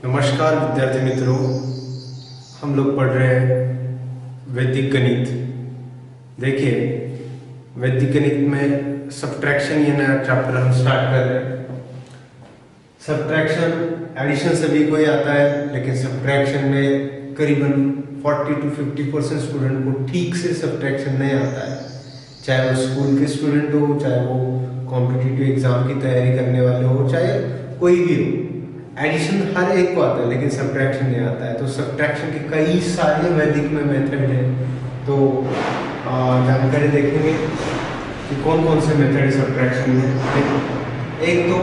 नमस्कार विद्यार्थी मित्रों, हम लोग पढ़ रहे हैं वैदिक गणित। देखिए, वैदिक गणित में सब्ट्रैक्शन ये नया चैप्टर हम स्टार्ट कर रहे हैं। सब्ट्रैक्शन, एडिशन सभी को ही आता है, लेकिन सब्ट्रैक्शन में करीबन 40 to 50% स्टूडेंट को ठीक से सब्ट्रैक्शन नहीं आता है। चाहे वो स्कूल के स्टूडेंट हो, चाहे वो कॉम्पिटिटिव एग्जाम की तैयारी करने वाले हो, चाहे कोई भी हो। एडिशन हर एक को आता है, लेकिन सब्ट्रैक्शन नहीं आता है। तो सब्ट्रैक्शन के कई सारे वैदिक में मेथड हैं, तो जानकारी देखेंगे कि कौन कौन से मेथड है सब्ट्रैक्शन में। एक तो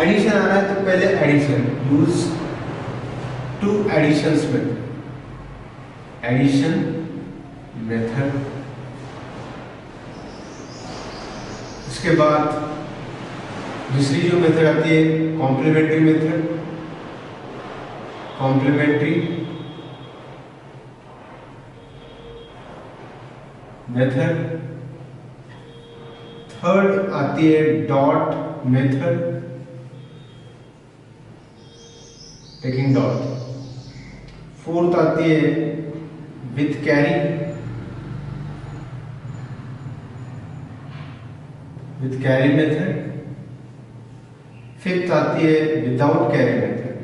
एडिशन आ रहा है, तो पहले addition use to additions method, addition method. उसके बाद दूसरी जो मेथड आती है complementary method, complementary method. Third आती है dot method, taking dot. Fourth आती है with carry, with carry method. Fifth आती है without carry method,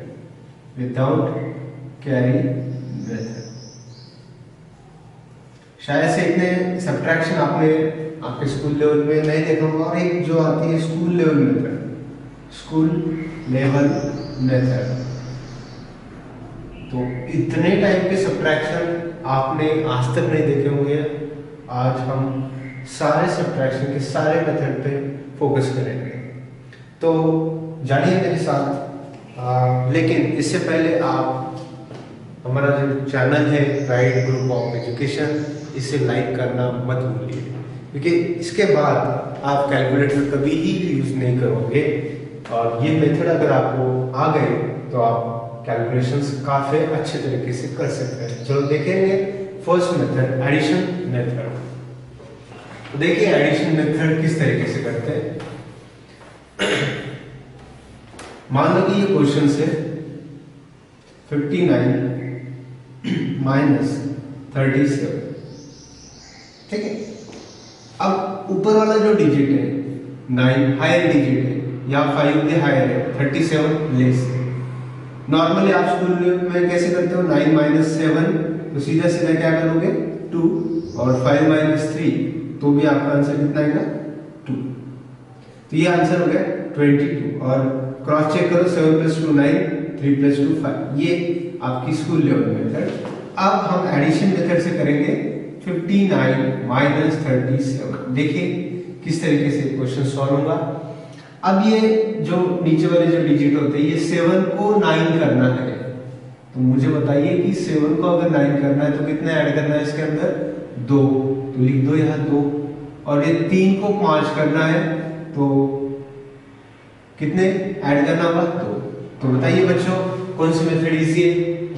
without carry method. शायद से इतने सब्ट्रैक्शन आपने आपके स्कूल लेवल में नहीं देखा होगा। और एक जो आती है school level method, school level method. तो इतने टाइप के सब्ट्रैक्शन आपने आज तक नहीं देखे होंगे। आज हम सारे सब्ट्रैक्शन के सारे मेथड पे फोकस करेंगे, तो जानिए मेरे साथ। लेकिन इससे पहले आप हमारा जो चैनल है राइट ग्रुप ऑफ एजुकेशन, इसे लाइक करना मत भूलिए, क्योंकि इसके बाद आप कैलकुलेटर कभी ही यूज नहीं करोगे। और ये मेथड अगर आपको आ गए तो आप कैलकुलेशंस काफी अच्छे तरीके से कर सकते हैं। चलो देखेंगे फर्स्ट मेथड, एडिशन मेथड। तो देखिए एडिशन मेथड किस तरीके से करते हैं। मान लो कि ये क्वेश्चन से 59 माइनस 37, ठीक है। अब ऊपर वाला जो डिजिट है 9 हायर डिजिट है, या 5 भी हायर है, 37 लेस है। नॉर्मली आप स्कूल में कैसे करते हो, 9 माइनस 7, तो सीधा सीधा क्या करोगे 2, और 5 माइनस 3, तो भी आपका आंसर कितना आएगा 2। तो ये आंसर हो गया 22। और क्रॉस चेक करो, 7 + 2 9, 3 + 2 5। ये आपकी स्कूल लेवल मेथड। अब हम एडिशन मेथड से करेंगे 59 माइनस 37। देखिए किस तरीके से क्वेश्चन सॉल्व होगा। अब ये जो नीचे वाले जो डिजिट होते हैं, ये 7 को 9 करना है। तो मुझे बताइए कि 7 को अगर 9 करना है तो कितना ऐड करना है इसके अंदर, 2। तो लिख दो यहाँ 2। और ये 3 को 5 करना है, तो कितने ऐड करना होगा, 2। तो बताइए बच्चों कौन सी मेथड इजी है,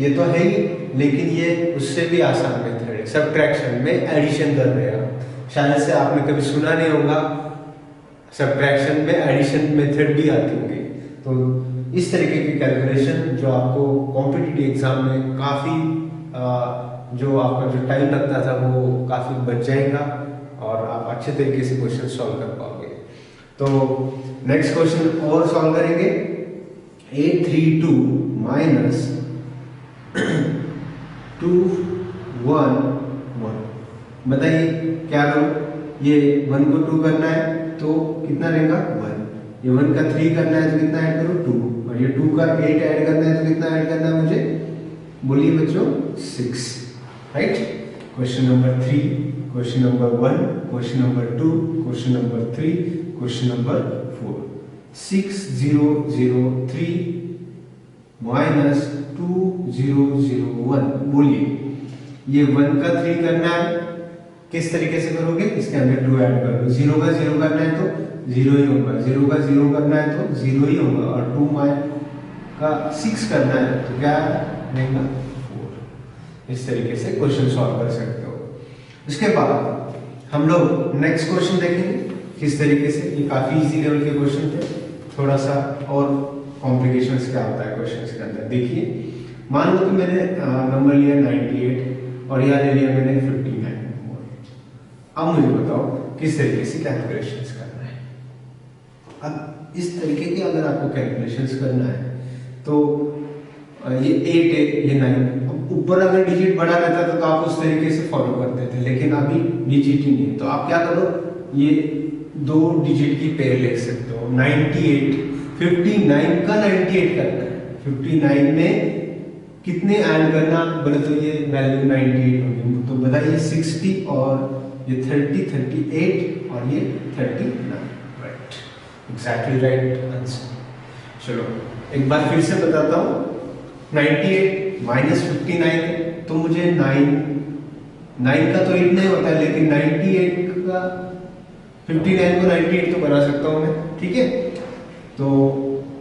ये तो है ही, लेकिन ये उससे भी आसान मेथड है। सब्ट्रैक्शन में एडिशन कर रहे हैं आप। शायद से आपने कभी सुना नहीं होगा, सब्ट्रैक्शन में एडिशन मेथड भी आती होगी। तो इस तरीके की कैलकुलेशन जो आपको कॉम्पिटिटिव एग्जाम में काफी जो आपका जो टाइम लगता था वो काफी बच जाएगा, और आप अच्छे तरीके से क्वेश्चन सॉल्व कर पाओगे। तो नेक्स्ट क्वेश्चन और सॉल्व करेंगे। 832 माइनस 211, बताइए क्या करो। ये 1 को 2 करना है तो कितना रहेगा 1। ये 1 का 3 करना है तो कितना ऐड करो 2, और ये 2 का 8 ऐड करना है तो कितना ऐड करना है मुझे, बोलिए बच्चों 6, right. Question number 3, question number 1, question number 2, question number 3, question number 4। 6003 minus 2001, बोलिए। ये 1 का 3 करना है, किस तरीके से करोगे, इसके अंदर 2 ऐड कर दो। 0 का 0 करना है तो 0 ही होगा, 0 का 0 करना है तो 0 ही होगा, और 2 का 6 करना है तो क्या रहेगा 4। इस तरीके से क्वेश्चन सॉल्व कर सकते हो। इसके बाद हम लोग नेक्स्ट क्वेश्चन देखेंगे किस तरीके से। ये काफी इजी लेवल के क्वेश्चन थे, थोड़ा सा और कॉम्प्लिकेशंस क्या होता है क्वेश्चंस के अंदर। देखिए, मान लो कि मैंने नंबर लिया 98 और यहाँ ले लिया मैंने 59 नंबर। अब मुझे बताओ किस तरीके से कैलकुलेशंस करना है। अब इस तरीके के अगर आपको कैलकुलेशंस करना है तो ये 8 है, ये 9। अब ऊपर अगर डिजिट बड़ा रहता तो आप उस तरीके से फॉलो करते थे, लेकिन अभी डिजिट ही नहीं है। तो आप क्या करो, ये 2 डिजिट की पेयर लिख सकते हो। 98, 59 का 98 करना है। 59 में कितने ऐड करना बोले तो ये वैल्यू 98 होगी। तो बताइए 60 और ये 30, 38 और ये 39। Right, exactly right answer. चलो एक बार फिर से बताता हूँ। 98 माइनस 59, तो मुझे 9 का तो 8 नहीं होता है, लेकिन 98 का 59 को 98 तो बना सकता हूँ मैं। ठीक है, तो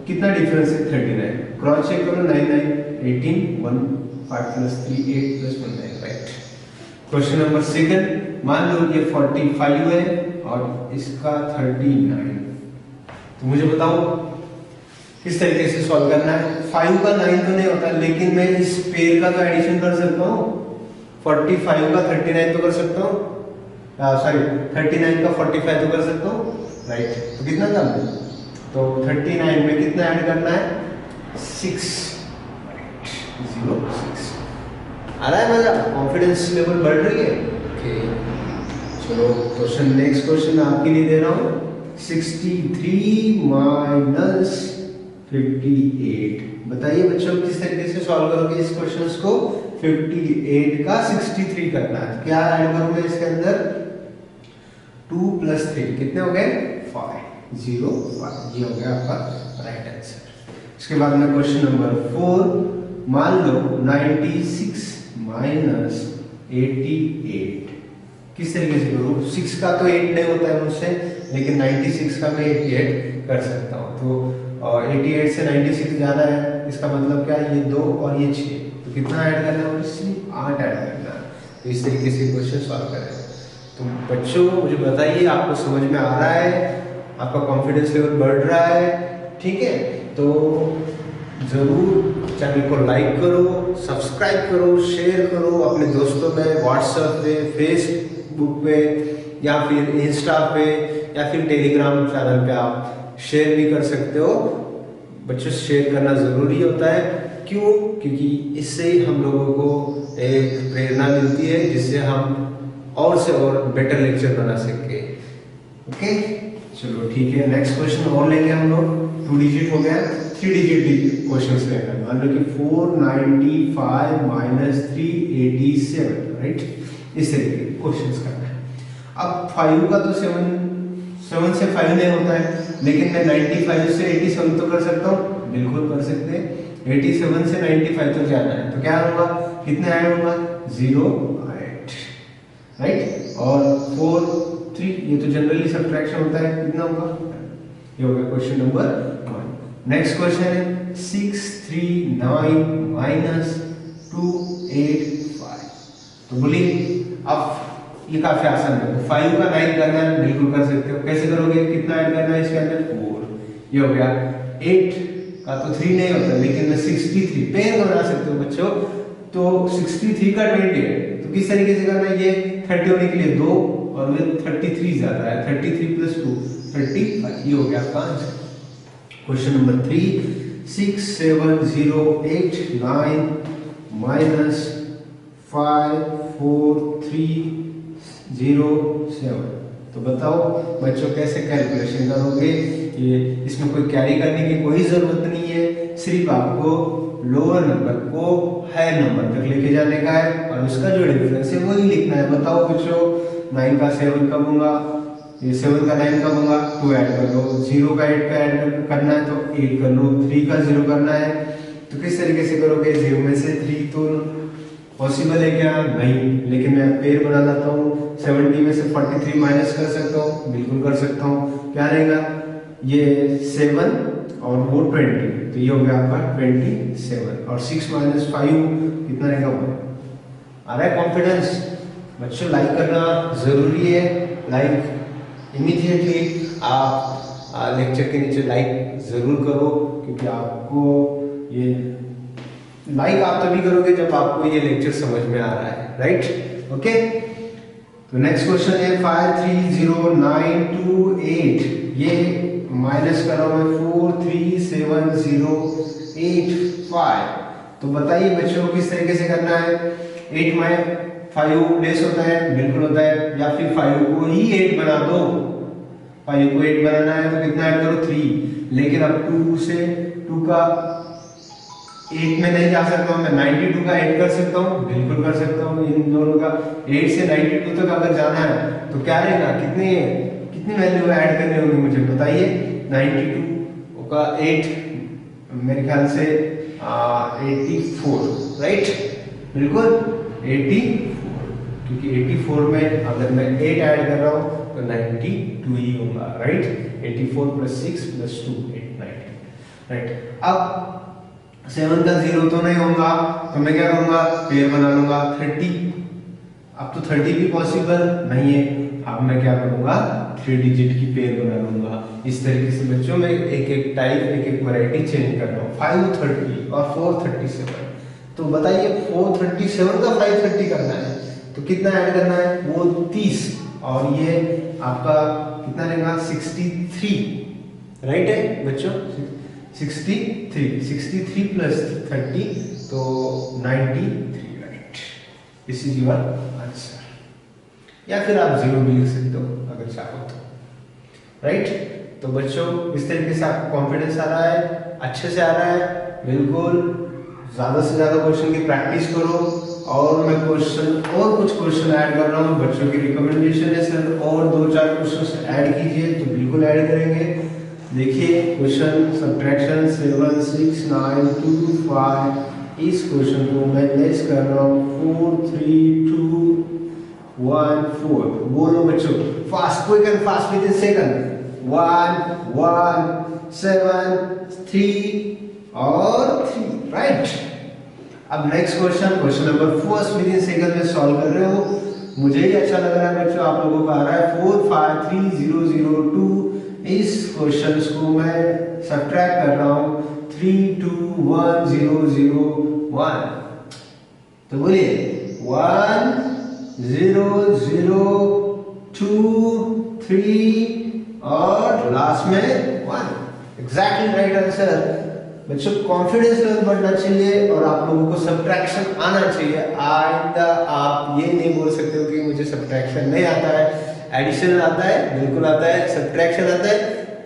कितना डिफरेंस है 39। क्रॉस चेक करो, 9 9 18, 1 5 plus 3 8 plus 1 9। Right. Question number second, मान लो ये 45 है और इसका 39। तो मुझे बताओ किस तरीके से सॉल्व करना है। 5 का 9 तो नहीं होता, लेकिन मैं इस पेयर का तो एडिशन कर सकता हूँ। 45 का 39 तो कर सकता हूँ, सॉरी 39 का 45 तो कर सकता हूँ। राइट, तो कितना करना है, तो 39 में कितना ऐड करना है, 6। 0 6 आ रहा है मजा, कॉन्फिडेंस लेवल बढ़ रही है। ओके, चलो क्वेश्चन, नेक्स्ट क्वेश्चन आपके लिए दे रहा हूँ। 63 माइनस 58। बताइए बच्चों किस तरीके से सॉल्व करोगे इस क्वेश्चन को। 58 का 63 करना है, क्या ऐड करूंगा इसके अंदर, 2 प्लस 3 कितने हो गए, 5 0 5। ये हो गया आपका राइट आंसर। इसके बाद में क्वेश्चन नंबर 4, मान लो 96 माइनस 88। किस तरीके से करूँ, 6 का तो 8 नहीं होता है मुझसे, लेकिन 96 का मैं 88 कर सकता हूँ। तो 88 से 96 ज्यादा है, इसका मतलब क्या है, ये 2 और ये 6। तो कितना ऐड करना है, सिर्फ 8 ऐड करना है। तो इस तरीके से क्वेश्चन सॉल्व करें। तो बच्चों मुझे बताइए आपको समझ में आ रहा है, आपका कॉन्फिडेंस लेवल बढ़ रहा है। ठीक है, तो जरूर चैनल को लाइक करो, सब्सक्राइब करो, शेयर करो अपने दोस्तों में, व्हाट्सएप पे, फेसबुक पे, या फिर इंस्टा पे, या फिर टेलीग्राम चैनल पे आप शेयर भी कर सकते हो। बच्चों शेयर करना जरूरी होता है, क्यों, क्योंकि इससे हम लोगों को एक प्रेरणा मिलती है, जिससे हम और से और बेटर लेक्चर बना सके। ओके, चलो ठीक है, नेक्स्ट क्वेश्चन और लेंगे हम लोग। 2 डिजिट हो गया, 3 डिजिट क्वेश्चन लेना है। मान लो कि 495 माइनस 387। राइट, इस तरीके के क्वेश्चन करना है। अब 5 का तो 7 से 5 नहीं होता है, लेकिन मैं 95 से 87 तो कर सकता हूँ, बिल्कुल कर सकते हैं। 87 से 95 तक जाना है, तो क्या होगा, कितना ऐड होगा, 0 8। राइट, और 4 3, ये तो जनरली सब्ट्रैक्शन होता है, कितना होगा, ये हो गया क्वेश्चन नंबर 1। नेक्स्ट क्वेश्चन है 639 माइनस 285। तो बोलिए, अब ये काफी आसान है। 5 का 9 करना है, बिल्कुल कर सकते हो। कैसे करोगे, कितना ऐड करना है इसके अंदर, 4। ये हो गया। 8 का तो 3 नहीं होता, लेकिन मैं 63 पेयर बना सकते हो बच्चों। तो 63 का 20 है, तो किस तरीके से करना है, ये 30 होने के लिए 2 और में 33 ज्यादा है, 33 प्लस 2 35। ये हो गया आपका आंसर। Question number 3, 67089 minus 54307। तो बताओ बच्चों कैसे कैलकुलेशन करोगे। ये इसमें कोई कैरी करने की कोई जरूरत नहीं है, सिर्फ आपको लोअर नंबर को हायर नंबर तक लेके जाने का है और उसका जो डिफरेंस है वही लिखना है। बताओ बच्चों, 9 का 7 कब होगा, ये 7 का 9 कब होगा, 2 ऐड कर लो। 0 का 8 पे ऐड करना है तो 8 कर लो। 3 का 0 करना है तो किस तरीके से करोगे, 0 में से 3 तो पॉसिबल है क्या, नहीं, लेकिन मैं पेयर बना लाता हूँ। 70 में से 43 माइनस कर सकता हूँ, बिल्कुल कर सकता हूँ। क्या रहेगा, ये 7 और वो 20, तो ये हो गया आपका 27। और 6 माइनस 5 कितना रहेगा, 1। आ रहा है कॉन्फिडेंस। बच्चों लाइक करना जरूरी है, लाइक इमीडिएटली आप लेक्चर के नीचे लाइक ज़रूर करो, क्योंकि आपको ये लाइक आप तभी करोगे जब आपको ये लेक्चर समझ में आ रहा है, राइट? ओके, तो नेक्स्ट क्वेश्चन है 5309228, ये माइनस कर रहा हूँ मैं 43708 तो बताइए बच्चों किस तरीके से करना है। 8 में 5 लेस होता है, बिल्कुल होता है, या फिर 5 को ही 8 बना दो। 5 को 8 बनाना है तो कितना ऐड करो 3, लेकिन अब 2 से 2 का 8 में नहीं जा सकता हूँ मैं, 92 का ऐड कर सकता हूँ, बिल्कुल कर सकता हूँ। इन दोनों का 8 से 92 तक अगर जाना है तो क्या रहेगा, कितनी वैल्यू ऐड करनी होगी मुझे बताइए। 92 का 8 मेरे ख्याल से 84, राइट? बिल्कुल 84, क्योंकि 84 में अगर मैं 8 ऐड कर रहा हूँ तो 92 ही होगा, राइट? 84 + 6 + 2 8 90, राइट? अब 7 का 0 तो नहीं होगा, तो मैं क्या करूंगा, पेयर बना लूंगा 30। अब तो 30 भी पॉसिबल नहीं है, अब मैं क्या करूंगा 3 डिजिट की पेयर बना लूंगा। इस तरीके से बच्चों में एक टाइप एक वैरायटी चेंज कर रहा हूँ। 530 और 437, तो बताइए 437 का 530 करना है तो कितना ऐड करना है, वो 30, और ये आपका कितना रहेगा 63, राइट है बच्चों? 63 + 30 तो 93, right? This is your answer. या फिर आप 0 भी लिख सकते हो अगर चाहो तो, राइट? तो बच्चों इस तरीके से आपको कॉन्फिडेंस आ रहा है, अच्छे से आ रहा है, बिल्कुल ज्यादा से ज्यादा क्वेश्चन की प्रैक्टिस करो। और मैं कुछ क्वेश्चन ऐड कर रहा हूँ, बच्चों की रिकमेंडेशन है सर, और 2-4 क्वेश्चन ऐड कीजिए, तो बिल्कुल ऐड करेंगे। देखिए क्वेश्चन सब्ट्रैक्शन 7 6 9 2 5, इस क्वेश्चन को मैं लेस कर रहा हूँ 4 3 2 1 4। बोलो बच्चों fast, quick and fast with in second. 1 1 7 3 और 3, राइट? अब next question number 4 with in second में सॉल्व कर रहे हो। मुझे ही अच्छा लग रहा है बच्चों, आप लोगों को आ रहा है। 45302, इस क्वेश्चन को मैं सब्ट्रैक्ट कर रहा हूँ 321001। तो बोलिए 1 0 0 2 3 और लास्ट में 1, एग्जैक्टली राइट आंसर। बच्चों कॉन्फिडेंस लेवल बढ़ना चाहिए और आप लोगों को सब्ट्रैक्शन आना चाहिए। आइंदा आप ये नहीं बोल सकते हो कि मुझे सब्ट्रैक्शन नहीं आता है। एडिशन आता है, बिल्कुल आता है, सब्ट्रैक्शन आता है,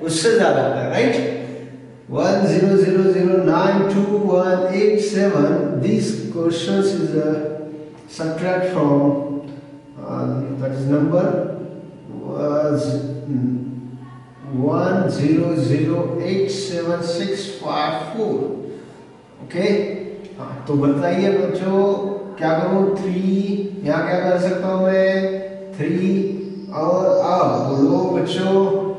उससे ज्यादा आता है, right? 1 0 0 0 9 2 1 8 7, these questions is subtract from that is number was 10087654, okay? तो बताइए बच्चों क्या करूं, 3 यहाँ क्या कर सकता हूं मैं 3, और अब बोलो बच्चों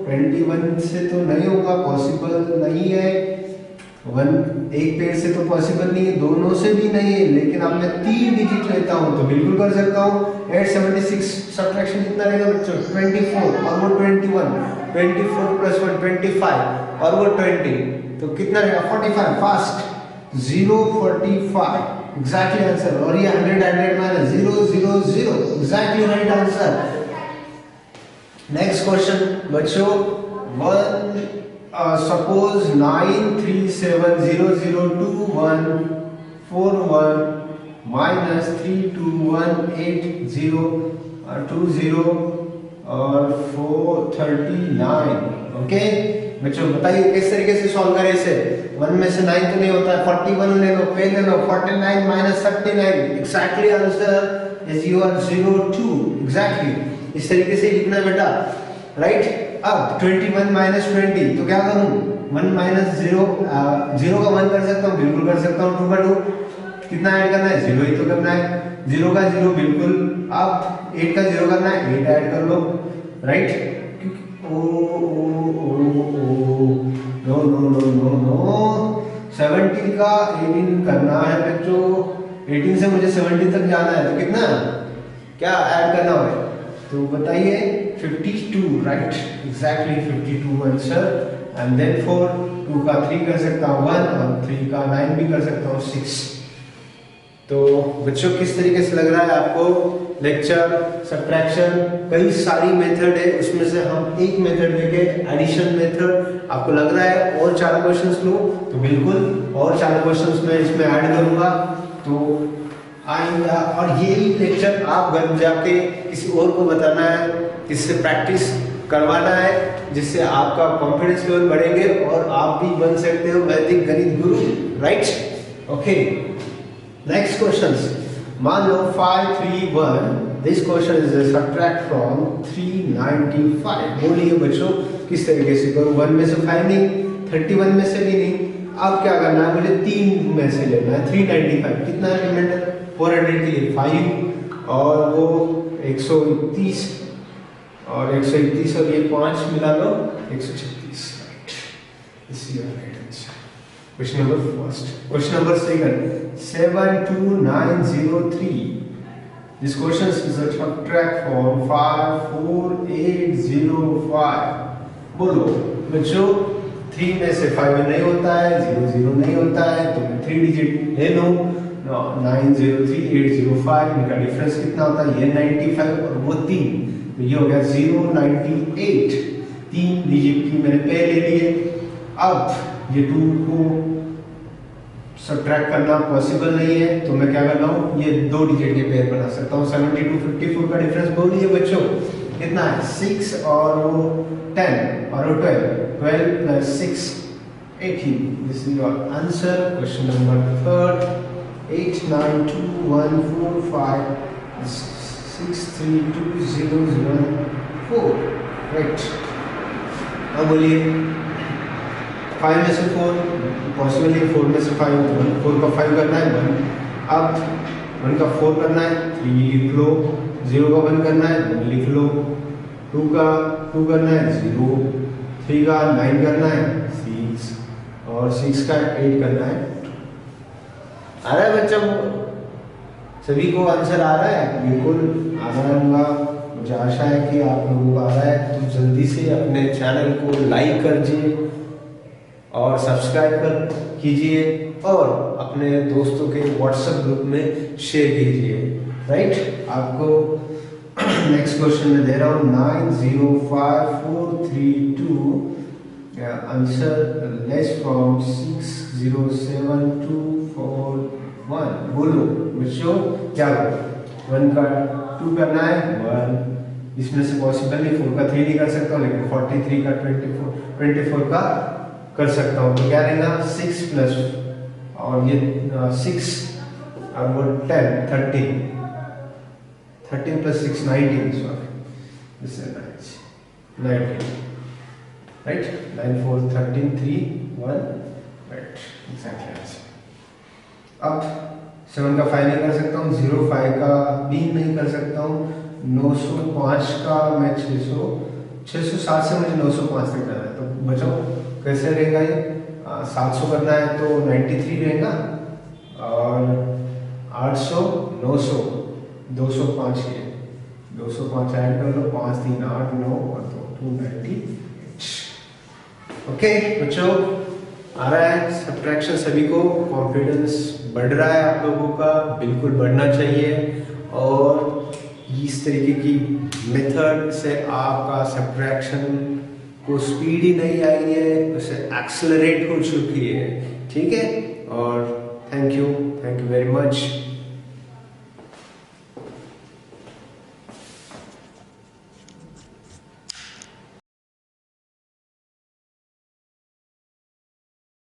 21 से तो नहीं होगा, पॉसिबल नहीं है। 1 एक पेड़ से तो पॉसिबल नहीं है, दोनों से भी नहीं है, लेकिन अब मैं 3 डिजिट लेता हूं तो बिल्कुल कर सकता हूं। 876 सब्ट्रैक्शन कितना रहेगा बच्चों 24, और वो 21, 24 + 1 25, और वो 20, तो कितना रहेगा 45। Fast 045, exactly answer. और ये 100 minus 0 0 0, exactly right answer. Next question बच्चों, सपोज 937002141 माइनस 321820 और 439, ओके? बच्चों बताइए किस तरीके से सॉल्व करें इसे। 1 में से 9 तो नहीं होता है, 41 ले लो, पे ले लो, 49 minus 39, exactly answer is your 02, exactly. इस तरीके से लिखना है बेटा, राइट? अब 21 माइनस 20, तो क्या करूं, 1 माइनस 0, 0 का 1 कर सकता हूं, बिल्कुल कर सकता हूं। 2 का 2 कितना ऐड करना है, 0 ही तो करना है। 0 का 0 बिल्कुल। अब 8 का 0 करना है, 8 ऐड कर लो, right? Oh no no no no no, 17 का 18 करना है बच्चों। 18 से मुझे 17 तक जाना है, तो कितना क्या ऐड करना है, तो बताइए 52, right, exactly 52 answer. And then 4, 2 का 3 कर सकता हूँ 1 और 3 का 9 भी कर सकता हूँ 6। तो बच्चों किस तरीके से लग रहा है आपको लेक्चर? सब्ट्रैक्शन कई सारी मेथड है, उसमें से हम एक मेथड देखे एडिशन मेथड। आपको लग रहा है और 4 क्वेश्चंस लो तो बिल्कुल और 4 क्वेश्चंस मैं इसमें ऐड करूंगा तो आएगा। और यही लेक्चर आप घर जाके किसी और को बताना है, इससे प्रैक्टिस करवाना है, जिससे आपका कॉन्फिडेंस लेवल बढ़ेंगे और आप भी बन सकते हो वैदिक गणित गुरु, राइट? Okay, next questions. मान लो 531, this question is subtract from 395। बोलिए बच्चों किस तरीके से करूं? 1 में से 5 नहीं, 31 में से भी नहीं। अब क्या करना है, मुझे 3 में से लेना है। 395 कितना है पेमेंट? 400 के लिए 5 और वो 131 और 131 और ये 5 मिला लो 136, right? This is your right answer. Question number first. Question number second, 72903। This question is a subtract from 54805। बोलो बच्चों 3 में से 5 नहीं होता है, 00 नहीं होता है, तो मैं 3 डिजिट ले लूं। 903805, इनका डिफरेंस कितना होता है? ये 95 और वो 3, तो ये हो गया 098। 3 डिजिट की मैंने पेयर ले लिए। अब ये 2 को सब्ट्रैक्ट करना पॉसिबल नहीं है, तो मैं क्या कर रहा हूँ, ये 2 डिजिट के पेयर बना सकता हूँ। 72 54 का डिफरेंस बोलिए बच्चों कितना है? 6 और वो 10 और वो 12 plus 6 18। This is your answer. Question number third, 892145 632004, right? अब बोलिए 5 में से 4 पॉसिबल है, 4 में से 5, 4 का 5 करना है 1। अब 1 का 4 करना है 3 लिख लो, 0 का 1 करना है 1 लिख लो, 2 का 2 करना है 0, 3 का 9 करना है 6 और 6 का 8 करना है 2। आ रहा है बच्चों? सभी को आंसर आ रहा है? बिल्कुल आ रहा होगा, मुझे आशा है कि आप लोगों को आ रहा है। तो जल्दी से अपने चैनल को लाइक करिए और सब्सक्राइब कीजिए और अपने दोस्तों के व्हाट्सएप ग्रुप में शेयर कीजिए, राइट? आपको नेक्स्ट क्वेश्चन में दे रहा हूँ 905432, आंसर लेस फ्रॉम 607241। बोलो बच्चों क्या करो? 1 का 2 करना है 1, इसमें से पॉसिबल नहीं, 4 का 3 नहीं कर सकता हूँ, लेकिन 43 का 24 का कर सकता हूँ। तो क्या रहेगा? 6 प्लस और ये 6 और वो 10 13 plus 6 19, sorry this is 19, right? 9 4 13 3 1, right, exactly answer. अब 7 का 5 नहीं कर सकता हूँ, 0 5 का भी नहीं कर सकता हूँ, 905 का मैं 607 से मुझे 905 तक करना है। तो बचाओ कैसे रहेगा ये? 700 करना है तो 93 रहेगा और 800 900 205 है, 205 ऐड कर लो, 5 3 8 9 और 298। ओके बच्चों, आ रहा है सब्ट्रैक्शन? सभी को कॉन्फिडेंस बढ़ रहा है आप लोगों का? बिल्कुल बढ़ना चाहिए। और इस तरीके की मेथड से आपका सब्ट्रैक्शन को स्पीड ही नहीं आई है, उसे एक्सेलरेट हो चुकी है, ठीक है? और थैंक यू वेरी मच।